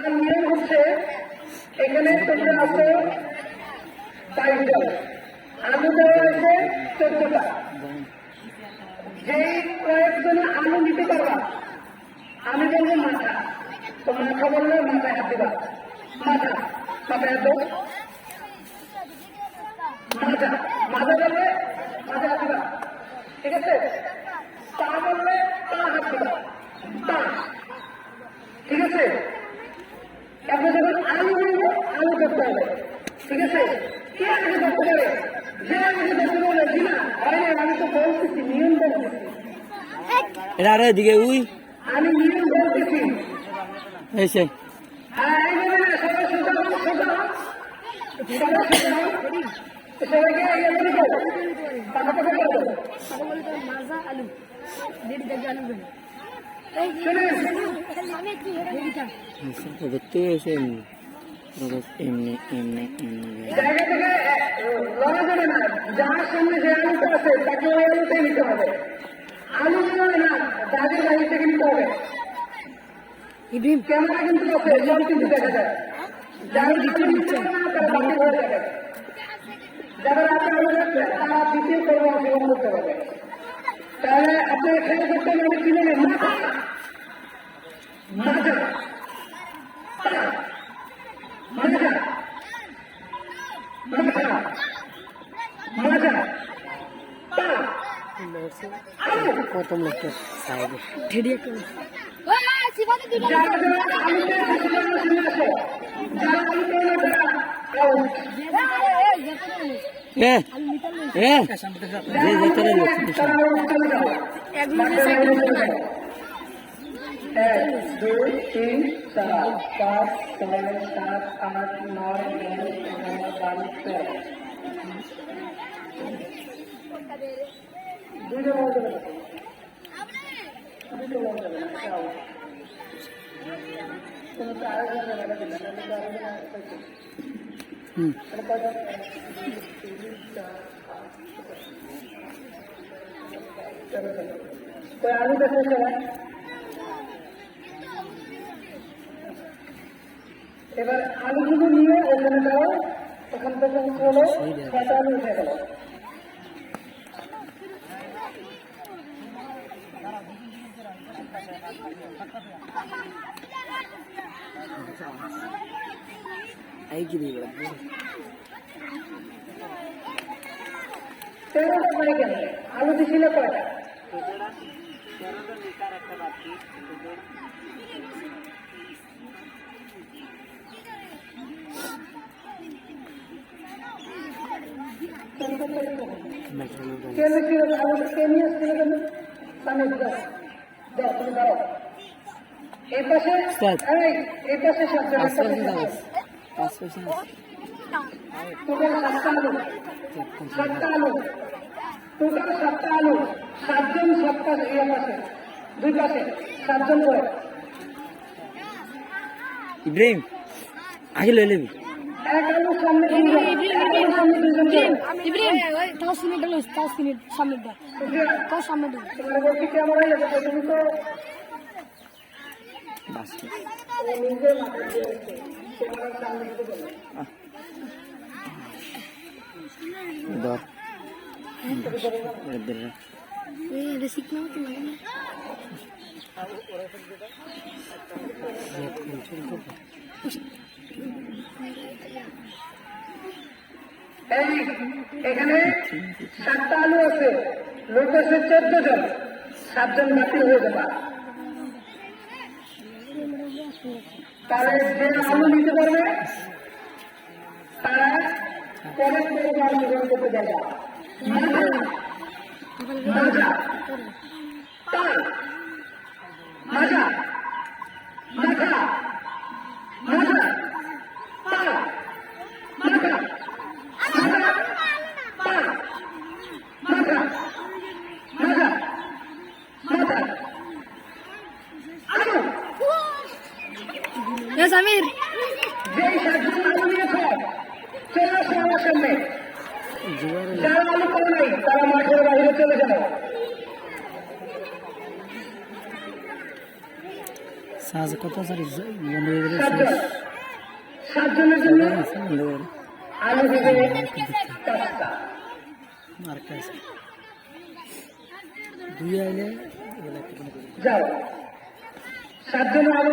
আমার নিয়ম হচ্ছে এখানে তোমরা আসো 22 জন, আলু দেওয়া হয়েছে 14টা। যেই কয়েকজনে আলু নিতে পারবা আমি বলবো মাথা, তো মাথা বললে মাথায় হাত দিবা, মাথা মাথায় হাত দাও, মাথা মাথা বললে মাথায় হাত দিবা, ঠিক আছে? পা বললে পা হাত দিবা, পা, ঠিক আছে? তারপরে যখন আলু বলবো আলু করতে হবে, ঠিক আছে? কে আগে করতে পারে? যে আগে করতে পারে কিনা হয় না, আমি তো বলতেছি নিয়ম বলতেছি, আরে দিকে উই আমি নিয়ম বলতেছি। এসে হ্যাঁ এইভাবে না, সবাই সোজা হন, সোজা হন, সবাই সোজা হন, সবাইকে ইয়ে করে দাও, পাশাপাশি করে দাও। শুনেন দেখতে এসে এমনি এমনি এমনি জায়গা থেকে লড়া যাবে না, যার সামনে যে আলুটা আছে তাকে ওই আলুটাই নিতে হবে, আলু নিতে না যাদের বাড়ি থেকে নিতে হবে। ক্যামেরা কিন্তু আছে, সব কিন্তু দেখা যায়, যারা দ্বিতীয় নিচ্ছে না তারা বাকি হয়ে যাবে, যারা রাতে আলু রাখছে তারা দ্বিতীয় পর্ব অংশগ্রহণ করতে পারবে। তাহলে আপনার খেয়াল করতে হবে আমি কিনে নেন মাথা মাজা মাজা মাজা মাজা কত লোক সাইডে ঠেডিয়ে যারা যারা আলুতে শুনে আসো, যারা আলু পেয়ে না তারা out। এ এ যে যেতে লোক তারা out চলে যাও, বাকিরা বাইরে চলে যাও। 1 2 3 4 5 6 7 8 9 10 11 12 13 দুইটা বল দেবে না, দুইটা বল দেবে না, out। কোনো তো আরেকজন জায়গা দিলেন, আমি তো আরেকজন পাইছি। এটা কয়টা? 2 3 4 5 কই আলু দেখে সবাই। এবার আলুগুলো নিয়ে ওখানে দাও, ওখান থেকে হলো 6টা আলু উঠে গেল। आई की नहीं 13টা পড়ে গেল, আলু দিছিল কয়টা? কেন ছিল আলু কেন আসছিল কেন? সামনে দাও দাও, তুমি দাও এই পাশে, এই পাশে সাতটা, पास पैसे টোটাল 7টা আলু, 7টা আলু, টোটাল 7টা আলু, 7জন 7টা ইয়ে পাশে, দুই পাশে 7জন করে। इब्राहिम आगे ले ले भी এক আলু সামনে দুইজন, এক আলু সামনে দুইজন করে। ইব্রাহিম 10 মিনিট হলো, 10 মিনিট সামনে দাও, তো সামনে দাও। তোমার বলছি ক্যামেরায় যাবে, তুমি তো बस নিজে মাথায় দিয়ে রেখে ক্যামেরার সামনে দিতে বলো। इधर इधर এই রেসিক নাও তো লাগে না। এই এখানে 7টা আলু আছে, লোক আছে 14 জন, 7 জন বাতিল হয়ে যাবে। তাহলে যে আলু নিতে পারবে তারা পরের পর্ব অংশগ্রহণ করতে যাবে। মাজা পা মাজা মাথা মাজা পা মাথা মাজা পা মাথা মাজা মাথা আলু। সামির যেই 7জন আলু নিয়েছ চলে আসো আমার সামনে, যারা আলু পাবে নাই তারা মাঠের বাইরে চলে যাবে। চার্জ কত সরি বন্ধ হয়ে গেলে সাতজন সাতজনের জন্য বন্ধ করে আলু দিবে 4টা মার্কা আছে দুই আইলে এগুলো একটু করে যাও সাতজন আলু